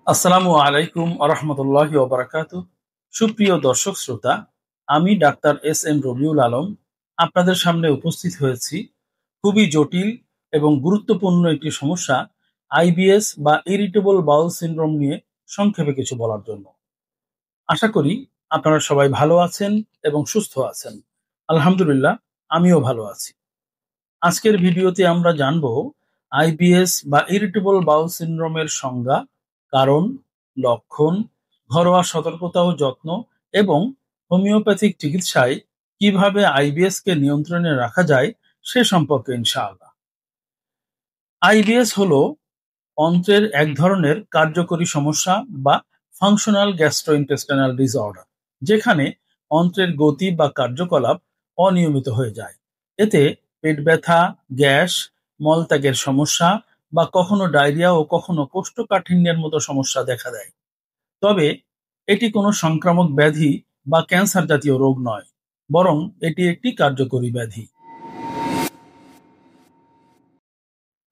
আসসালামু আলাইকুম আরহামতুল্লাহি ওবারাকাতু। সুপ্রিয় দর্শক শ্রোতা, আমি ডাক্তার এস রবিউল আলম আপনাদের সামনে উপস্থিত হয়েছি খুবই জটিল এবং গুরুত্বপূর্ণ একটি সমস্যা আইবিএস বা ইরিটেবল বাউল সিনড্রোম নিয়ে সংক্ষেপে কিছু বলার জন্য। আশা করি আপনারা সবাই ভালো আছেন এবং সুস্থ আছেন। আলহামদুলিল্লাহ, আমিও ভালো আছি। আজকের ভিডিওতে আমরা জানব আইবিএস বা ইরিটেবল বাউল সিনড্রোমের সংজ্ঞা, কারণ, লক্ষণ, ঘরোয়া সতর্কতা ও যত্ন এবং হোমিওপ্যাথিক চিকিৎসায় কিভাবে আইবিএস কে নিয়ন্ত্রণে রাখা যায় সে সম্পর্কে ইনশাআল্লাহ। আইবিএস হলো অন্ত্রের এক ধরনের কার্যকরী সমস্যা বা ফাংশনাল গ্যাস্ট্রোইন্টেস্টাইনাল ডিসঅর্ডার, যেখানে অন্ত্রের গতি বা কার্যকলাপ অনিয়মিত হয়ে যায়। এতে পেট ব্যথা, গ্যাস, মলত্যাগের সমস্যা বা কখনো ডায়রিয়া ও কখনো কোষ্ঠকাঠিন্যের মতো সমস্যা দেখা দেয়। তবে এটি কোনো সংক্রামক ব্যাধি বা ক্যান্সার জাতীয় রোগ নয়, বরং এটি একটি কার্যকরী ব্যাধি।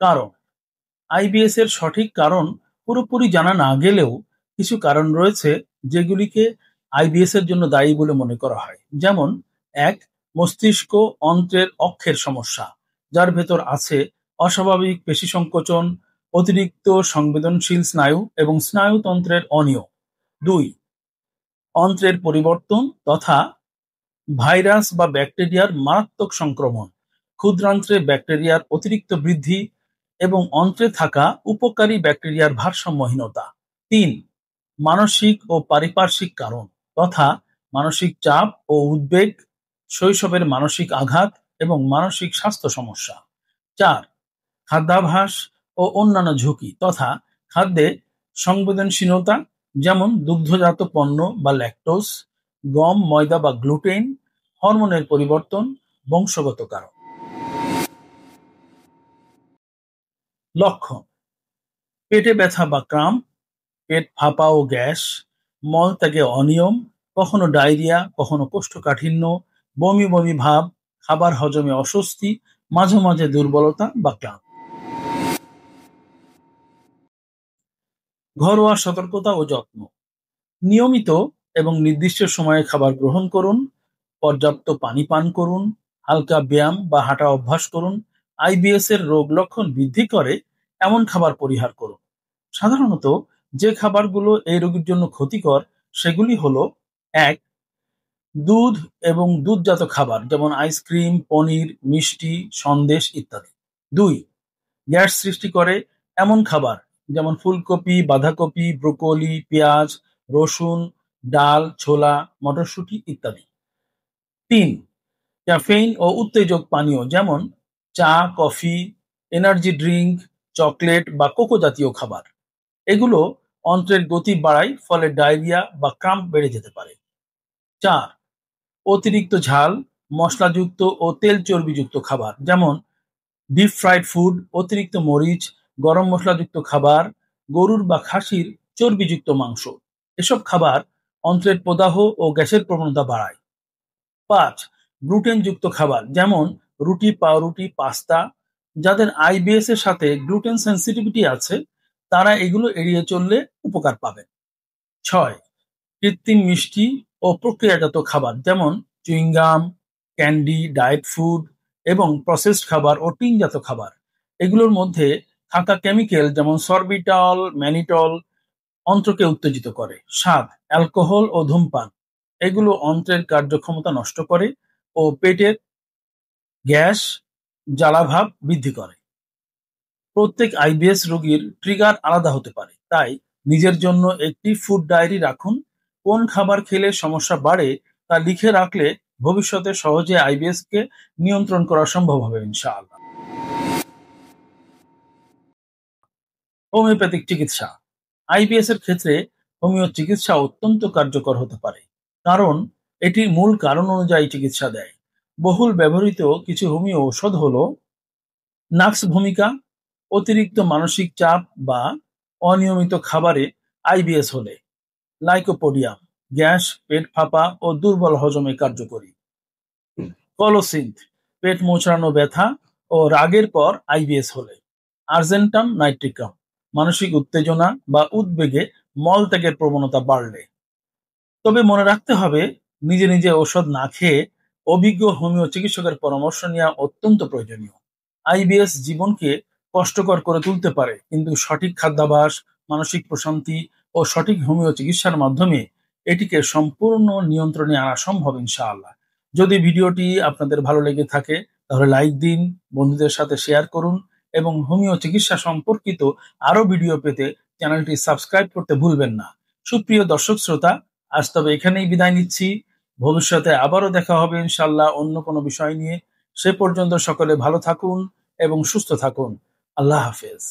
কারণ, আইবিএস এর সঠিক কারণ পুরোপুরি জানা না গেলেও কিছু কারণ রয়েছে যেগুলিকে আইবিএস এর জন্য দায়ী বলে মনে করা হয়। যেমন, এক, মস্তিষ্ক অন্ত্রের অক্ষের সমস্যা, যার ভেতর আছে অস্বাভাবিক পেশি সংকোচন, অতিরিক্ত সংবেদনশীল স্নায়ু এবং স্নায়ুতন্ত্রের অনিয়ম। দুই, অন্ত্রের পরিবর্তন তথা ভাইরাস বা ব্যাকটেরিয়ার মারাত্মক সংক্রমণ, ক্ষুদ্রান্ত্রে ব্যাকটেরিয়ার অতিরিক্ত বৃদ্ধি এবং অন্ত্রে থাকা উপকারী ব্যাকটেরিয়ার ভারসাম্যহীনতা। তিন, মানসিক ও পারিপার্শ্বিক কারণ তথা মানসিক চাপ ও উদ্বেগ, শৈশবের মানসিক আঘাত এবং মানসিক স্বাস্থ্য সমস্যা। চার, খাদ্যাভ্যাস ও অন্যান্য ঝুঁকি তথা খাদ্যে সংবেদনশীলতা, যেমন দুগ্ধজাত পণ্য বা ল্যাকটোজ, গম, ময়দা বা গ্লুটেন, হরমোনের পরিবর্তন, বংশগত কারণ। লক্ষণ: পেটে ব্যথা বা ক্রাম্প, পেট ফাঁপা ও গ্যাস, মলত্যাগে অনিয়ম, কখনো ডায়রিয়া, কখনো কোষ্ঠকাঠিন্য, বমি বমি ভাব, খাবার হজমে অস্বস্তি, মাঝে মাঝে দুর্বলতা বা ক্লান্ত। ঘরোয়া সতর্কতা ও যত্ন: নিয়মিত এবং নির্দিষ্ট সময়ে খাবার গ্রহণ করুন, পর্যাপ্ত পানি পান করুন, হালকা ব্যায়াম বা হাঁটা অভ্যাস করুন। আইবিএস এর রোগ লক্ষণ বৃদ্ধি করে এমন খাবার পরিহার করুন। সাধারণত যে খাবারগুলো এই রোগীর জন্য ক্ষতিকর সেগুলি হলো: এক, দুধ এবং দুধজাত খাবার যেমন আইসক্রিম, পনির, মিষ্টি, সন্দেশ ইত্যাদি। দুই, গ্যাস সৃষ্টি করে এমন খাবার যেমন ফুলকপি, বাঁধাকপি, ব্রোকলি, পেঁয়াজ, রসুন, ডাল, ছোলা, মটরশুঁটি ইত্যাদি। তিন, ক্যাফেইন ও উত্তেজক পানীয় যেমন চা, কফি, এনার্জি ড্রিঙ্ক, চকলেট বা কোকো জাতীয় খাবার। এগুলো অন্ত্রের গতি বাড়ায়, ফলে ডায়রিয়া বা ক্রাম্প বেড়ে যেতে পারে। চার, অতিরিক্ত ঝাল, মশলাযুক্ত ও তেল চর্বিযুক্ত খাবার যেমন ডিপ ফ্রাইড ফুড, অতিরিক্ত মরিচ, গরম মশলাযুক্ত খাবার, গরুর বা খাসির চর্বিযুক্ত মাংস। এসব খাবার অন্ত্রের প্রদাহ ও গ্যাসের প্রবণতা বাড়ায়। পাঁচ, গ্লুটেনযুক্ত খাবার যেমন রুটি, পাউরুটি, পাস্তা। যাদের আইবিএস এর সাথে গ্লুটেন সেন্সিটিভিটি আছে তারা এগুলো এড়িয়ে চললে উপকার পাবেন। ছয়, কৃত্রিম মিষ্টি ও প্রক্রিয়াজাত খাবার যেমন চুইংগাম, ক্যান্ডি, ডায়েট ফুড এবং প্রসেসড খাবার ও টিনজাত খাবার। এগুলোর মধ্যে থাকা কেমিক্যাল যেমন সরবিটল, ম্যানিটল অন্ত্রকে উত্তেজিত করে। সাত, অ্যালকোহল ও ধূমপান। এগুলো অন্ত্রের কার্যক্ষমতা নষ্ট করে ও পেটের গ্যাস, জ্বালাভাব বৃদ্ধি করে। প্রত্যেক আইবিএস রোগীর ট্রিগার আলাদা হতে পারে, তাই নিজের জন্য একটি ফুড ডায়েরি রাখুন। কোন খাবার খেলে সমস্যা বাড়ে তা লিখে রাখলে ভবিষ্যতে সহজে আইবিএস কে নিয়ন্ত্রণ করা সম্ভব হবে ইনশাআল্লাহ। হোমিওপ্যাথিক চিকিৎসা: আইবিএস এর ক্ষেত্রে হোমিও চিকিৎসা অত্যন্ত কার্যকর হতে পারে, কারণ এটি মূল কারণ অনুযায়ী চিকিৎসা দেয়। বহুল ব্যবহৃত কিছু হোমিও ঔষধ হলো নাক্স ভূমিকা, অতিরিক্ত মানসিক চাপ বা অনিয়মিত খাবারে আইবিএস হলে; লাইকোপোডিয়াম, গ্যাস, পেট ফাঁপা ও দুর্বল হজমে কার্যকরী; কলোসিন্থ, পেট মোচড়ানো ব্যথা ও রাগের পর আইবিএস হলে; আর্জেন্টাম নাইট্রিকাম, মানসিক উত্তেজনা বা উদ্বেগে মলত্যাগের প্রবণতা বাড়লে। তবে মনে রাখতে হবে, নিজে নিজে ওষুধ না খেয়ে অভিজ্ঞ হোমিও চিকিৎসকের পরামর্শ নেওয়া অত্যন্ত প্রয়োজনীয়। আইবিএস জীবনকে কষ্টকর করে তুলতে পারে, কিন্তু সঠিক খাদ্যাভ্যাস, মানসিক প্রশান্তি ও সঠিক হোমিও চিকিৎসার মাধ্যমে এটিকে সম্পূর্ণ নিয়ন্ত্রণে আনা সম্ভব ইনশাআল্লাহ। যদি ভিডিওটি আপনাদের ভালো লেগে থাকে তাহলে লাইক দিন, বন্ধুদের সাথে শেয়ার করুন এবং হোমিও চিকিৎসা সম্পর্কিত আরো ভিডিও পেতে চ্যানেলটি সাবস্ক্রাইব করতে ভুলবেন না। সুপ্রিয় দর্শক শ্রোতা, আজ তবে এখানেই বিদায় নিচ্ছি। ভবিষ্যতে আবারও দেখা হবে ইনশাআল্লাহ অন্য কোনো বিষয় নিয়ে। সে পর্যন্ত সকলে ভালো থাকুন এবং সুস্থ থাকুন। আল্লাহ হাফেজ।